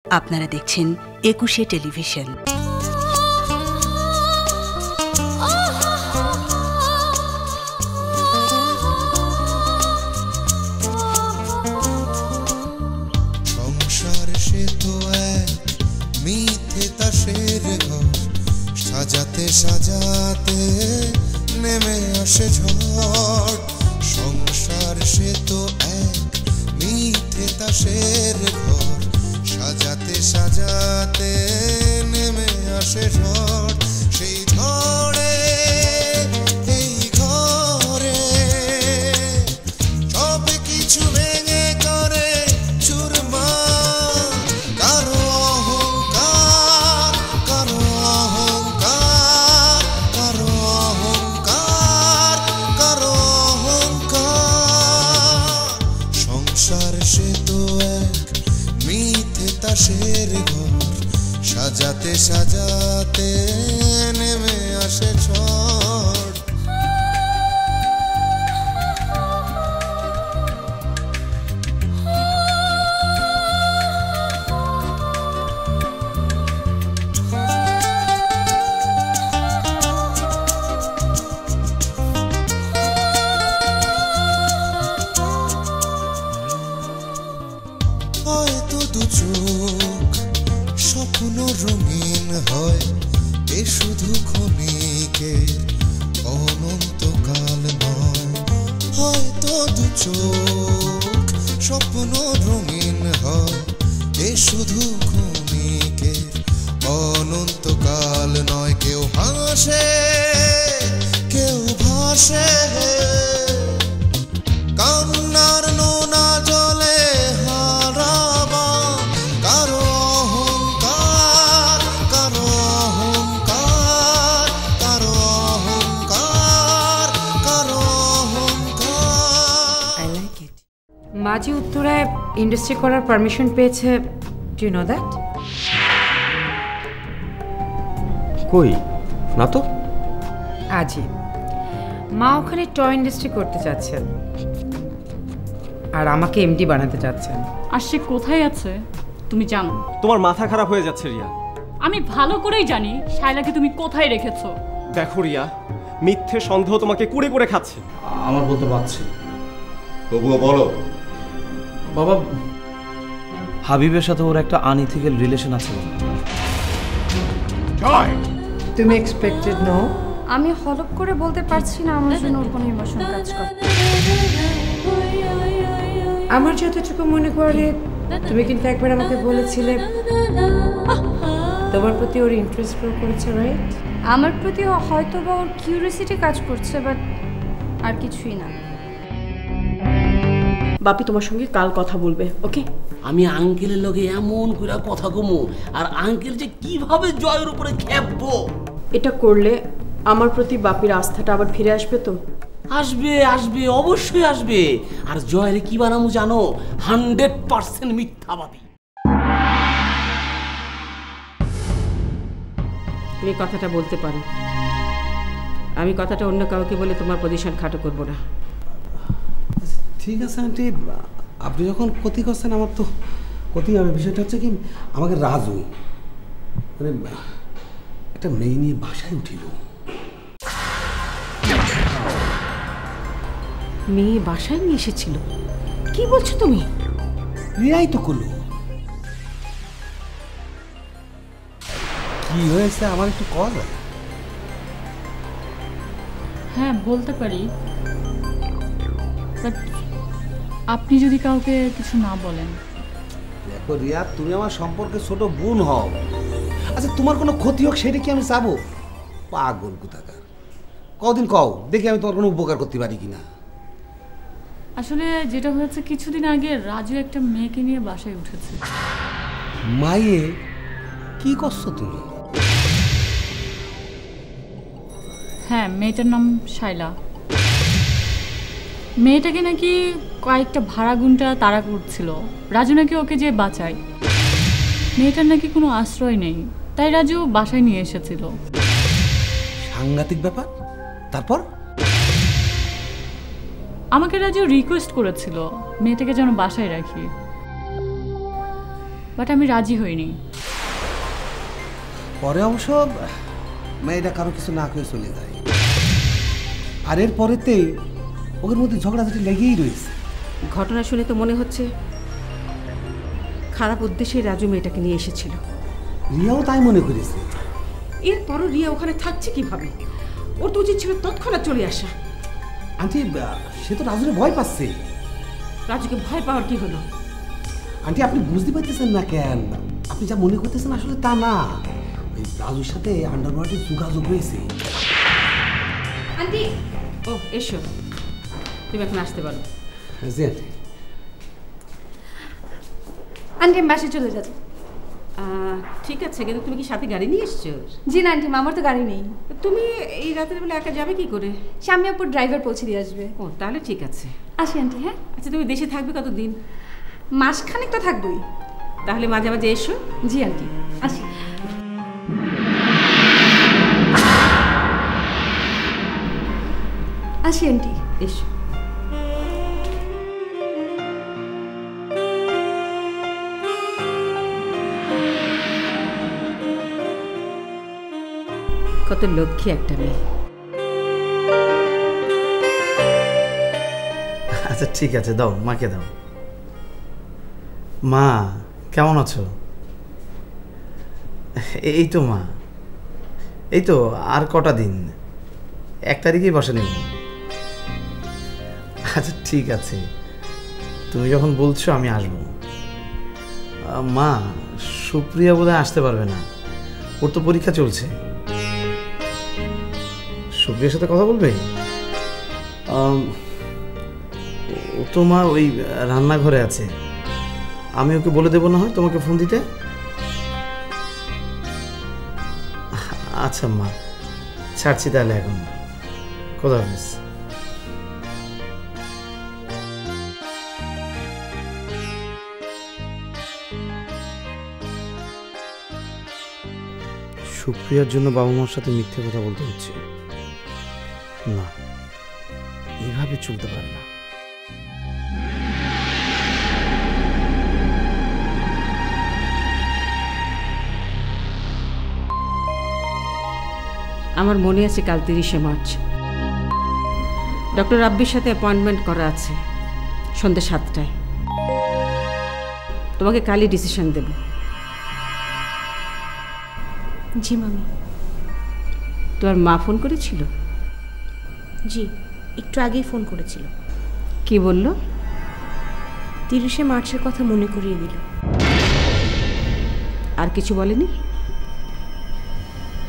আপনারা দেখছেন একুশে টেলিভিশন। সংসার সে তো এক মিথ্যে তাসের ঘর, সাজাতে সাজাতে নেমে আসে ঝড়। সংসার সে তো এক মিথ্যে তাসের ঘর, সাজাতে সাজাতে নেমে আসে ঝড়। সেই ঝড়ে এই ঘরে সব কিছু ভেঙে করে চুরমার। কারো অহংকার, কারো অহংকার, কারো অহংকার, কারো অহংকার। সংসার সে তো এক মিথ্যে তাসের ঘর, সাজাতে সাজাতে নেমে আসে ঝড়। হয়তো দু চোখ স্বপ্ন রঙিন হয়, এ শুধু ক্ষণিকের অনন্তকাল নয়। হয়তো দু চোখ স্বপ্ন রঙিন হয়, এ শুধু ক্ষণিকের অনন্তকাল নয়। কেউ হাসে কেউ ভাসে, কান্নার নোনা জলে হারাবা। কারো অহংকার, কারো অহংকার, কারো অহংকার, কারো অহংকার। I like it. মাঝি উত্তরায় ইন্ডাস্ট্রি করার পারমিশন পেয়েছে। Do you know that? কই না তো। আজই মা ওখানে টয় ইন্ডাস্ট্রি করতে চাচ্ছেন, আর আমাকে এমডি বানাতে চাচ্ছেন। আর সে কোথায় আছে তুমি জানো? তোমার মাথা খারাপ হয়ে যাচ্ছে রিয়া। আমি ভালো করেই জানি শায়লাকে তুমি কোথায় রেখেছো। দেখো রিয়া, মিথ্যে সন্দেহ তোমাকে কুড়ে কুড়ে খাচ্ছে। আমার বলতে পারছি। তবুও বলো। বাবা, হাবিবের সাথে ওর একটা আনইথিক্যাল রিলেশন আছে। তুমি এক্সপেক্টেড নো? আমি হলপ করে বলতে পারছি না আমার জন্য ওর কোনো ইমোশন কাজ করে। আমার যতটুকু মনে করে তুমি কিন্তু একবার আমাকে বলেছিলে তোমার প্রতি ওর ইন্টারেস্ট গ্রো করেছে, রাইট? আমার প্রতি হয়তো বা ওর কিউরিয়াসিটি কাজ করছে, বাট আর কিছুই না। বাপি তোমার সঙ্গে কাল কথা বলবে, ওকে? আমি আঙ্কেলের লগে এমন করে কথা কমু, আর আঙ্কেল যে কিভাবে জয়ের উপরে খেপবো। এটা করলে আমার প্রতি বাপির আস্থাটা আবার ফিরে আসবে তো? আসবে আসবে, অবশ্যই আসবে। আর জয়ের কি বানামু জানো? 100% মিথ্যাবাদী। তুমি কথাটা বলতে পারো, আমি কথাটা অন্য কাউকে বলে তোমার পজিশন খাটো করবো না। ঠিক আছে আন্টি, আপনি যখন ক্ষতি করছেন আমার তো ক্ষতি হবে। বিষয়টা হচ্ছে কি, আমাকে রাজু মানে একটা মেয়ে নিয়ে বাসায় উঠিল। মেয়ে বাসায় নিয়ে এসেছিল? কি বলছো তুমি? রিয়াই তো করলো। কি হয়েছে আমার একটু কল হয়? হ্যাঁ বলতে পারি, বাট আপনি যদি কাউকে কিছু না বলেন। দেখো রিয়া, তুমি আমার সম্পর্কে ছোট বোন হও। আচ্ছা, তোমার কোনো ক্ষতি হোক সেটা কি আমি চাবো? পাগল কোথাকার। কদিন কও দেখি আমি তোমার কোনো উপকার করতে পারি কিনা। আসলে যেটা হয়েছে, কিছুদিন আগে রাজু একটা মেয়েকে নিয়ে বাসায় উঠেছে। মাইয়ে? কি করছো তুমি? হ্যাঁ, মেয়েটার নাম শায়লা। মেয়েটাকে নাকি কয়েকটা ভাড়া গুন্ডা তাড়া করছিল, রাজু নাকি ওকে যে বাঁচায়। মেয়েটার নাকি কোনো আশ্রয় নেই, তাই রাজু বাসায় নিয়ে এসেছিল। সাংঘাতিক ব্যাপার। তারপর আমাকে রাজু রিকোয়েস্ট করেছিল মেয়েটাকে যেন বাসায় রাখি। বাট আমি রাজি হইনি। পরে অবশ্য মেয়েটা কারো কিছু না করে চলে যায়, আর এর পরেতে ওদের মধ্যে ঝগড়াঝাটি লেগেই রয়েছে। ঘটনা শুনে তো মনে হচ্ছে খারাপ উদ্দেশ্যে রাজু মেয়েটাকে নিয়ে এসেছিল। রিয়াও তাই মনে করেছে। এরপরও রিয়া ওখানে থাকছে কিভাবে? ওর তো উচিত ছিল তৎক্ষণাৎ চলে আসা। আন্টি, সে তো রাজুরে ভয় পাচ্ছে। রাজুকে ভয় পাওয়ার কি হলো? আন্টি, আপনি বুঝতে পারতেছেন না কেন? আপনি যা মনে করতেছেন আসলে তা না। ওই রাজুর সাথে আন্ডারওয়ার্ল্ডের যোগাযোগ হয়েছে। আন্টি, ও এসো, তুমি এখন আসতে পারো। জি আন্টি। আন্টি আমি বাসে চলে যাচ্ছি। ঠিক আছে, কিন্তু তুমি কি সাথে গাড়ি নিয়ে এসছো? জি না আন্টি, আমার তো গাড়ি নেই। তুমি এই রাতের বেলা একা যাবে কি করে? স্বামী আপুর ড্রাইভার পৌঁছে দিয়ে আসবে। ও তাহলে ঠিক আছে। আসি আন্টি। হ্যাঁ আচ্ছা, তুমি দেশে থাকবে কতদিন? মাসখানেক তো থাকবোই। তাহলে মাঝে মাঝে এসো। জি আন্টি, আসি। আসি আন্টি। এসো। কত লক্ষ্মী একটা মেয়ে। আচ্ছা ঠিক আছে, দাও মাকে দাও। মা কেমন আছো? এই তো মা, এই তো আর কটা দিন, 1 তারিখেই বসে নেব। আচ্ছা ঠিক আছে, তুমি যখন বলছো আমি আসবো। মা, সুপ্রিয়া বোধহয় আসতে পারবে না, ওর তো পরীক্ষা চলছে। সুপ্রিয়ার সাথে কথা বলবে? ও তো মা ওই রান্নাঘরে আছে, আমি ওকে বলে দেবো না হয় তোমাকে ফোন দিতে। আচ্ছা মা, ছাড়ছি তাহলে এখন। খোদা হাফেজ। সুপ্রিয়ার জন্য বাবা মার সাথে মিথ্যে কথা বলতে হচ্ছে না, এইভাবে চলতে পারে না। আমার মনে আছে কাল 30শে মার্চ ডক্টর রাব্বির সাথে অ্যাপয়েন্টমেন্ট করা আছে সন্ধ্যা 7টায়। তোমাকে কালই ডিসিশন দেব। জি মামি। তোমার মা ফোন করেছিল? জি, একটু আগেই ফোন করেছিল। কি বলল? 30শে মার্চের কথা মনে করিয়ে দিল। আর কিছু বলেনি?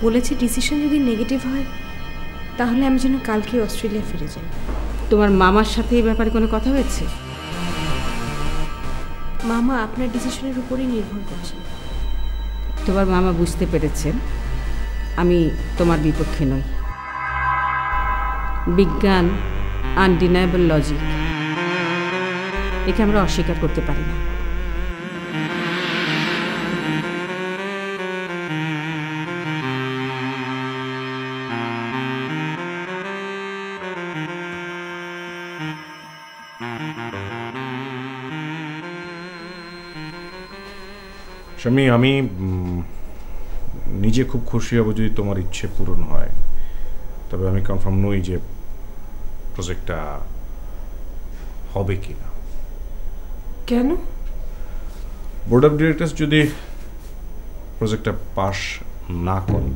বলেছে ডিসিশন যদি নেগেটিভ হয় তাহলে আমি যেন কালকে অস্ট্রেলিয়া ফিরে যাই। তোমার মামার সাথে এই ব্যাপারে কোনো কথা হয়েছে? মামা আপনার ডিসিশনের উপরেই নির্ভর করছে। তোমার মামা বুঝতে পেরেছেন আমি তোমার বিপক্ষে নই। বিজ্ঞান, আনডিনায়েবল লজিক, একে আমরা অস্বীকার করতে পারি না। শামি, আমি নিজে খুব খুশি হব যদি তোমার ইচ্ছে পূরণ হয়, তবে আমি কনফার্ম নই যে প্রজেক্টটা হবে কি না। কেন? বোর্ড অফ ডিরেক্টরস যদি প্রজেক্টটা পাস না করে।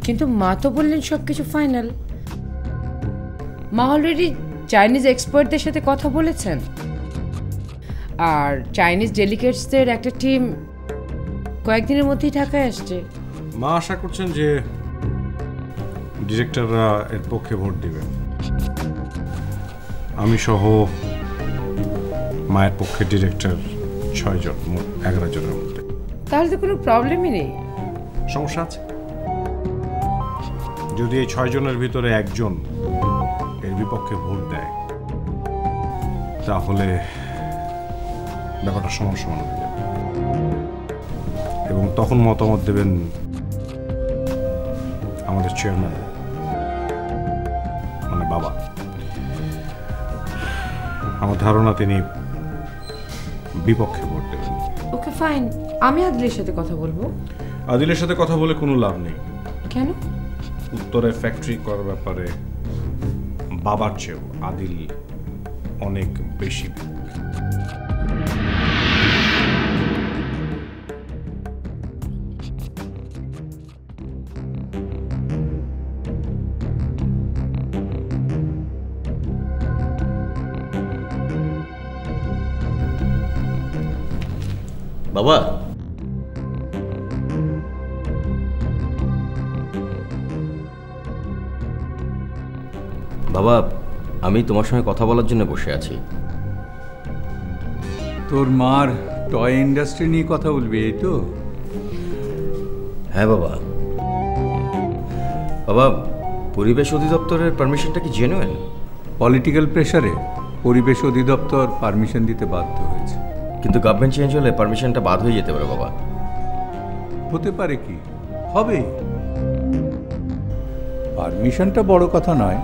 কিন্তু মা তো বললেন সব কিছু ফাইনাল। মা অলরেডি চাইনিজ এক্সপার্টদের সাথে কথা বলেছেন, আর চাইনিজ ডেলিগেটসদের একটা টিম কয়েকদিনের মধ্যেই ঢাকায় আসছে। মা আশা করছেন যে ডিরেক্টররা এর পক্ষে ভোট দিবেন। আমি সহ মায়ের পক্ষে ডিরেক্টর 6 জন, মোট 11 জনের মধ্যে। তাহলে তো কোনো প্রবলেমই নেই। সমস্যা আছে। যদি এই 6 জনের ভিতরে একজন এর বিপক্ষে ভোট দেয় তাহলে ব্যাপারটা সমান সমান হয়ে যাবে, এবং তখন মতামত দেবেন আমাদের চেয়ারম্যান, মানে বাবা। আমার ধারণা তিনি বিপক্ষে ভোট দেবেন। ওকে ফাইন, আমি আদিলের সাথে কথা বলবো। আদিলের সাথে কথা বলে কোনো লাভ নেই। কেন? উত্তরে ফ্যাক্টরি করার ব্যাপারে বাবার চেয়েও আদিল অনেক বেশি। বাবা, বাবা, আমি তোমার সঙ্গে কথা বলার জন্য বসে আছি। তোর মার টয় ইন্ডাস্ট্রি নিয়ে কথা বলবি, এই তো? হ্যাঁ বাবা। বাবা, পরিবেশ অধিদপ্তরের পারমিশনটা কি জেনুইন? পলিটিক্যাল প্রেসারে পরিবেশ অধিদপ্তর পারমিশন দিতে বাধ্য হয়েছে। কিন্তু গভর্নমেন্ট চেঞ্জ হলে পারমিশনটা বাদ হয়ে যেতে পারে বাবা। হতে পারে, কি হবে? পারমিশনটা বড় কথা নয়,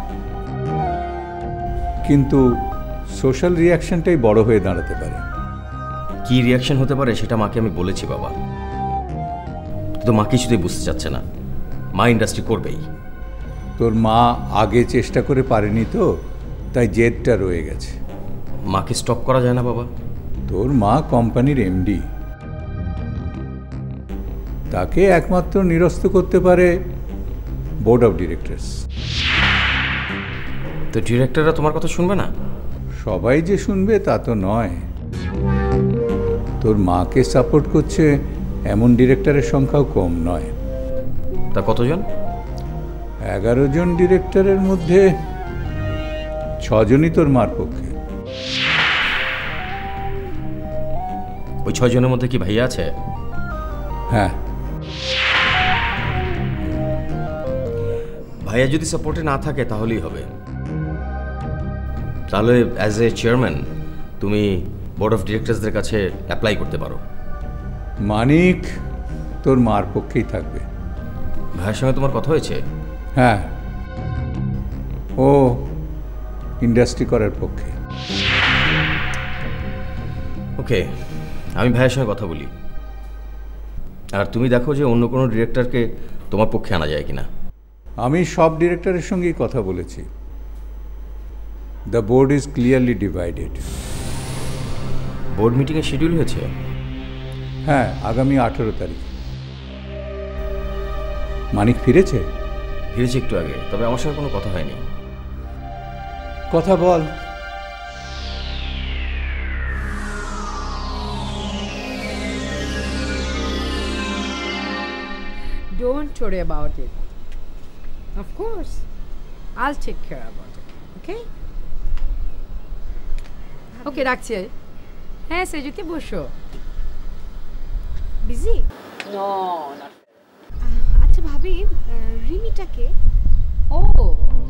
কিন্তু সোশ্যাল রিয়াকশনটাই বড় হয়ে দাঁড়াতে পারে। কি রিয়াকশন হতে পারে সেটা মাকে আমি বলেছি বাবা, কিন্তু মা কিছুতেই বুঝতে চাচ্ছে না। মা ইন্ডাস্ট্রি করবেই। তোর মা আগে চেষ্টা করে পারেনি তো, তাই জেদটা রয়ে গেছে। মাকে স্টপ করা যায় না বাবা? তোর মা কোম্পানির এমডি, তাকে একমাত্র নিরস্ত করতে পারে বোর্ড অফ ডিরেক্টরস। তো ডিরেক্টররা তোমার কথা শুনবে না? সবাই যে শুনবে তা তো নয়। তোর মাকে সাপোর্ট করছে এমন ডিরেক্টরের সংখ্যাও কম নয়। তা কতজন? 11 জন ডিরেক্টরের মধ্যে 6 জনই তোর মার পক্ষে। ওই 6 জনের মধ্যে কি ভাইয়া আছে? হ্যাঁ। ভাইয়া যদি সাপোর্টে না থাকে তাহলেই হবে। তাহলে অ্যাজ এ চেয়ারম্যান তুমি বোর্ড অফ ডিরেক্টরসদের কাছে অ্যাপ্লাই করতে পারো। মানিক তোর মার পক্ষেই থাকবে। ভাইয়ের সঙ্গে তোমার কথা হয়েছে? হ্যাঁ, ও ইন্ডাস্ট্রি করার পক্ষে। ওকে, আমি ভাইয়ের সঙ্গে কথা বলি। আর তুমি দেখো যে অন্য কোনো ডিরেক্টরকে তোমার পক্ষে আনা যায় কিনা। আমি সব ডিরেক্টরের সঙ্গেই কথা বলেছি। The board is clearly divided. Board মিটিংয়ের শিডিউল হয়েছে? হ্যাঁ, আগামী 18 তারিখ। মানিক ফিরেছে? ফিরেছে একটু আগে, তবে আমার সঙ্গে কোনো কথা হয়নি। কথা বল। Don't worry about it. Of course, I'll take care about it. Okay? Okay, রাখছি। হ্যাঁ সেজুতি, বসো। বিজি? No, not. আচ্ছা ভাবি, রিমিটাকে? ও,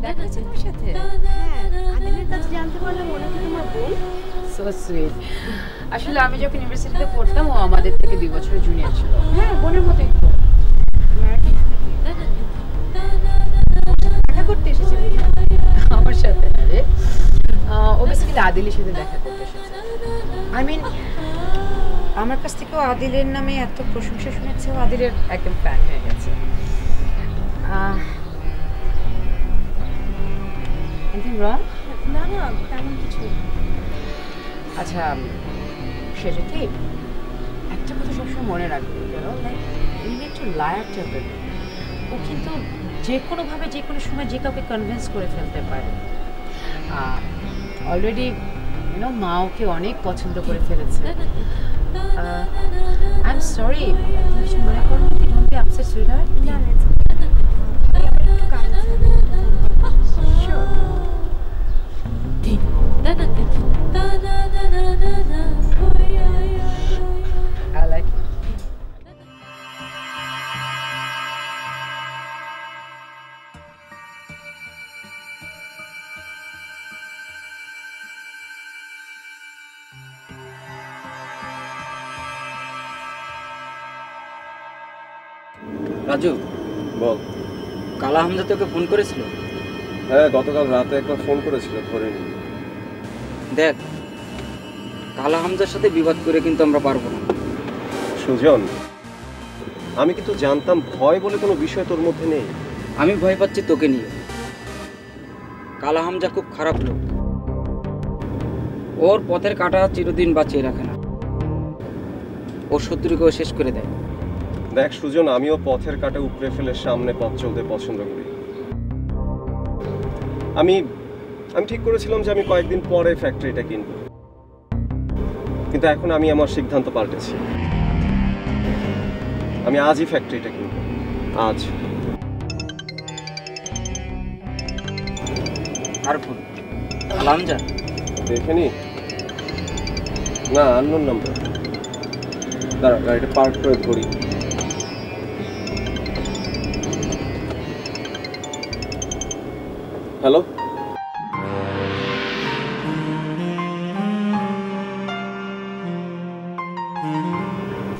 দেখা হয়েছে তোমার সাথে? হ্যাঁ, আদিলের কাছে জানতে পারলাম ওরা কি তোমার বোন। So sweet. আসলে আমি যখন ইউনিভার্সিটিতে পড়তাম ও আমাদের থেকে 2 বছরের জুনিয়র ছিল। হ্যাঁ, বোনের মতোই তো। দেখা করতে এসেছে আমার সাথে। ও বেসিক্যালি আদিলের সাথে দেখা করতে এসেছে। আই মিন আমার কাছ থেকেও আদিলের নামে এত প্রশংসা শুনেছে, ও আদিলের একদম ফ্যান হয়ে গেছে। Anything wrong? না না, তেমন কিছু। আচ্ছা, সে যদি একটা কথা সবসময় মনে রাখবে, একটু লায়ার টাইপের। ও কিন্তু যে কোনোভাবে যে কোনো সময় যে কাউকে কনভিন্স করে ফেলতে পারে। অলরেডি মা ওকে অনেক পছন্দ করে ফেলেছে। আই এম সরি, তুমি কিছু মনে করো না, ডোন্ট বি আপসেট সুইটহার্ট। না না, একটু কাজ আছে। Sure. I like it. Raju বল, কালা হামজা তোকে ফোন করেছিল? হ্যাঁ, গতকাল রাতে একবার ফোন করেছিল, ধরেনি। দেখ, কালা হামজার সাথে বিবাদ করে কিন্তু আমরা পারবো না। সুজন, আমি কিন্তু জানতাম ভয় বলে কোনো বিষয় তোর মধ্যে নেই। আমি ভয় পাচ্ছি তোকে নিয়ে। কালা হামজা খুব খারাপ লোক, ওর পথের কাঁটা চিরদিন বাঁচিয়ে রাখে না, ওর শত্রুকেও শেষ করে দেয়। দেখ সুজন, আমিও পথের কাঁটা উপড়ে ফেলে সামনে পথ চলতে পছন্দ করি। আমি ঠিক করেছিলাম যে আমি কয়েকদিন পরে ফ্যাক্টরিটা কিনব, কিন্তু এখন আমি আমার সিদ্ধান্ত পাল্টেছি। আমি আজই ফ্যাক্টরিটা কিনব, আজ। আর ফোন কালা হামজা? দেখে নি না, আননোন নাম্বার। দাঁড়া, গাড়িটা পার্ক করে করি। হ্যালো,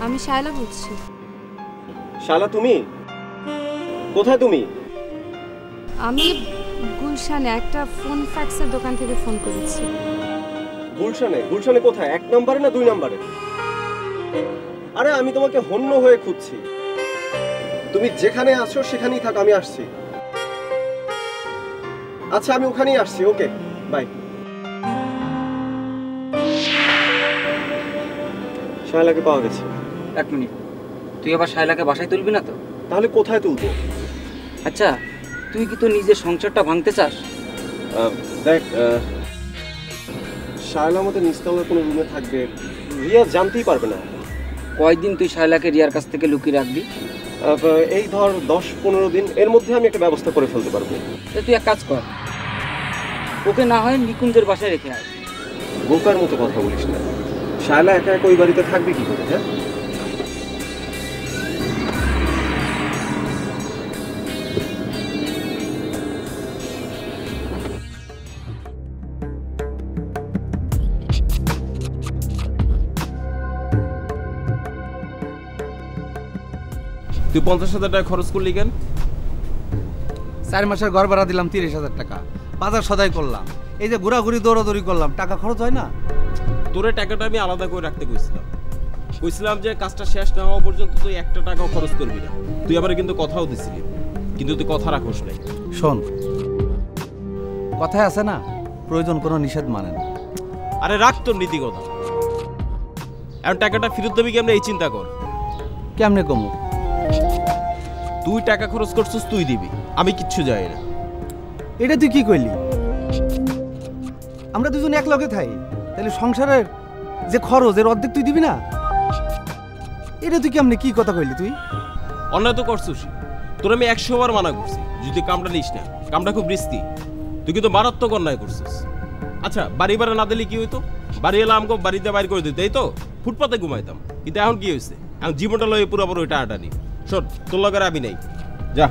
আমি শায়লা বলছি। শালা তুমি কোথায়? তুমি? আমি গুলশানে একটা ফোন ফ্যাক্সের দোকান থেকে ফোন করেছি। গুলশানে? গুলশানে কোথায়? 1 নম্বরে না 2 নম্বরে? আরে আমি তোমাকে হন্য হয়ে খুঁজছি। তুমি যেখানে আছো সেখানেই থাকো, আমি আসছি। আচ্ছা, আমি ওখানেই আসছি। ওকে, বাই। শায়লাকে পাওয়া গেছে। 1 মিনিট, তুই আবার শায়লাকে বাসায় তুলবি না তো? তাহলে কোথায় তুলবো? আচ্ছা, তুই কি তোর নিজের সংসারটা ভাঙতে চাস? দেখ, শায়লা আমাদের নিচতলার কোনো রুমে থাকবে, রিয়া জানতেই পারবে না। কয়দিন তুই শায়লাকে রিয়ার কাছ থেকে লুকিয়ে রাখবি? এই ধর 10-15 দিন, এর মধ্যে আমি একটা ব্যবস্থা করে ফেলতে পারবো। তুই এক কাজ কর, ওকে না হয় নিকুঞ্জের বাসায় রেখে আয়। বোকার মতো কথা বলিস না। শায়লা একা একা ওই বাড়িতে থাকবে কি করে? হ্যাঁ, তুই 50,000 টাকা খরচ করলি কেন? 4 মাসের ঘর ভাড়া দিলাম 30,000 টাকা, বাজার সদাই করলাম, এই যে ঘোরাঘুরি দৌড়াদৌড়ি করলাম, টাকা খরচ হয় না? তোরে টাকাটা আমি আলাদা করে রাখতে কইছিলাম যে কাজটা শেষ না হওয়া পর্যন্ত তুই 1 টাকাও খরচ করবি না। তুই আবার কিন্তু কথাও দিছিলি, কিন্তু তুই কথা রাখোস নাই। শোন, কথায় আছে না, প্রয়োজন কোনো নিষেধ মানে না। আরে রাখ তোর নীতি কথা। এখন টাকাটা ফেরত দেবি কেমনে এই চিন্তা কর। কেমনে কমু? তুই টাকা খরচ করছিস, তুই দিবি, আমি কিচ্ছু জানি না। এটা তুই কি কইলি? আমরা দুজন এক লগে থাই, তাহলে সংসারের যে খরচ এর অর্ধেক তুই দিবি না? এটা তুই কেমনে কি কথা কইলি? তুই অন্যায় তো করছিস, তোর আমি 100 বার মানা করছি যদি কামটা নিস না, কামটা খুব রিস্কি। তুই কিন্তু মারাত্মক অন্যায় করছিস। আচ্ছা, বাড়ি ভাড়া না দিলে কি হইতো? বাড়ি এলাম আমাকে বাড়িতে বাইর করে দিত, এই তো ফুটপাতে ঘুমাইতাম। কিন্তু এখন কি হয়েছে? এখন জীবনটা লয়ে পুরোপুরি ওইটা আটানি। শোন, তোর লগের আমি নাই, যা।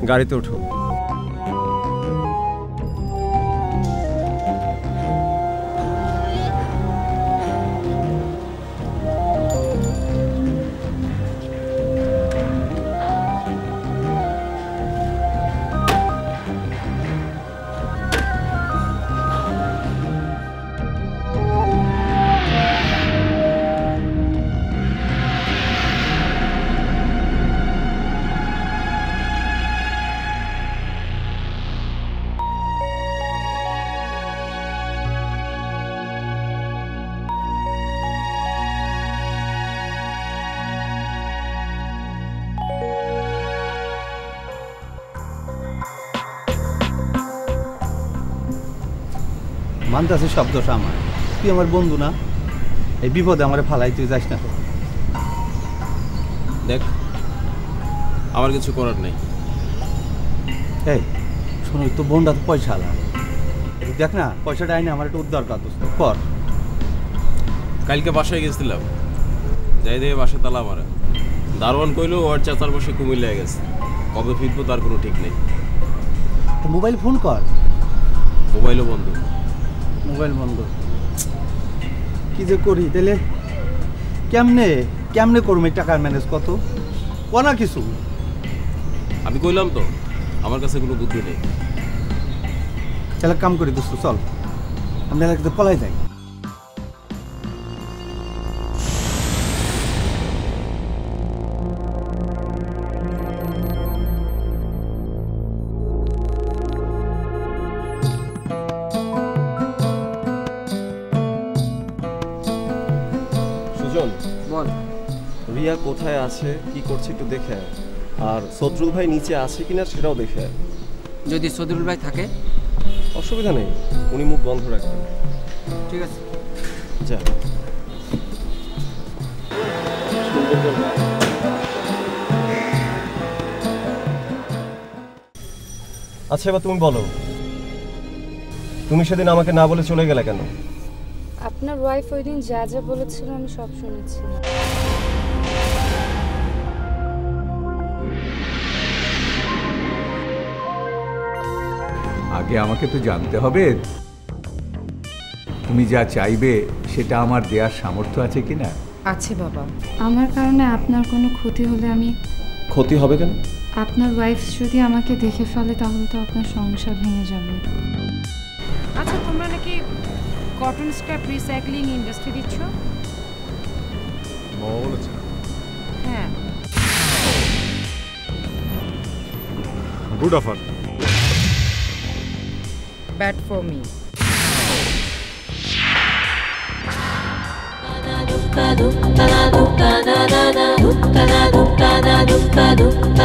গাড়িতে ওঠো। মানতেছি সব দোষ আমার, তুই আমার বন্ধু না? এই বিপদে আমার ফালাই তুই যাস না। দেখ আমার কিছু করার নেই। এই শোনো, তো বোনটা তো পয়সা আলা, দেখ না পয়সাটা আইনে আমার একটা উদ্ধার কাজ কর। কালকে বাসায় গেছিলাম, যাই দিয়ে বাসায় তালা মারা। দারোয়ান কইলো ওর চাচার বসে কুমিল্লায় গেছে, কবে ফিরবো তার কোনো ঠিক নেই। মোবাইল ফোন কর। মোবাইলও বন্ধ। মোবাইল বন্ধ, কি যে করি তাহলে? কেমনে করবো এই টাকার ম্যানেজ? কত না কিছু আমি কইলাম তো আমার কাছে কোনো বুদ্ধি নেই। তাহলে কাম করি দোস্ত, চল আমরা এলাকাতে পলাই যাই। সুজন বল, রিয়া কোথায় আছে, কি করছে একটু দেখে আয়। আর সদরুল ভাই নিচে আছে কিনা সেটাও দেখে আয়। যদি সদরুল ভাই থাকে অসুবিধা নেই, উনি মুখ বন্ধ রাখবেন। ঠিক আছে, যা। আচ্ছা এবার তুমি বলো, তুমি সেদিন আমাকে না বলে চলে গেলে কেন? আপনার ওয়াইফ ওই দিন যা যা বলেছিল আমি সব শুনেছি। আগে আমাকে তো জানতে হবে তুমি যা চাইবে সেটা আমার দেওয়ার সামর্থ্য আছে কিনা। আছে বাবা, আমার কারণে আপনার কোনো ক্ষতি হলে আমি। ক্ষতি হবে কেন? আপনার ওয়াইফ যদি আমাকে দেখে ফেলে তাহলে তো আপনার সংসার ভেঙে যাবে। আচ্ছা তোমরা নাকি কটন স্ক্র্যাপ রিসাইক্লিং ইন্ডাস্ট্রি দিচ্ছ? বাবা বলেছে? হ্যাঁ। Good offer. Bad for me. da da da da da da da da da da da da da da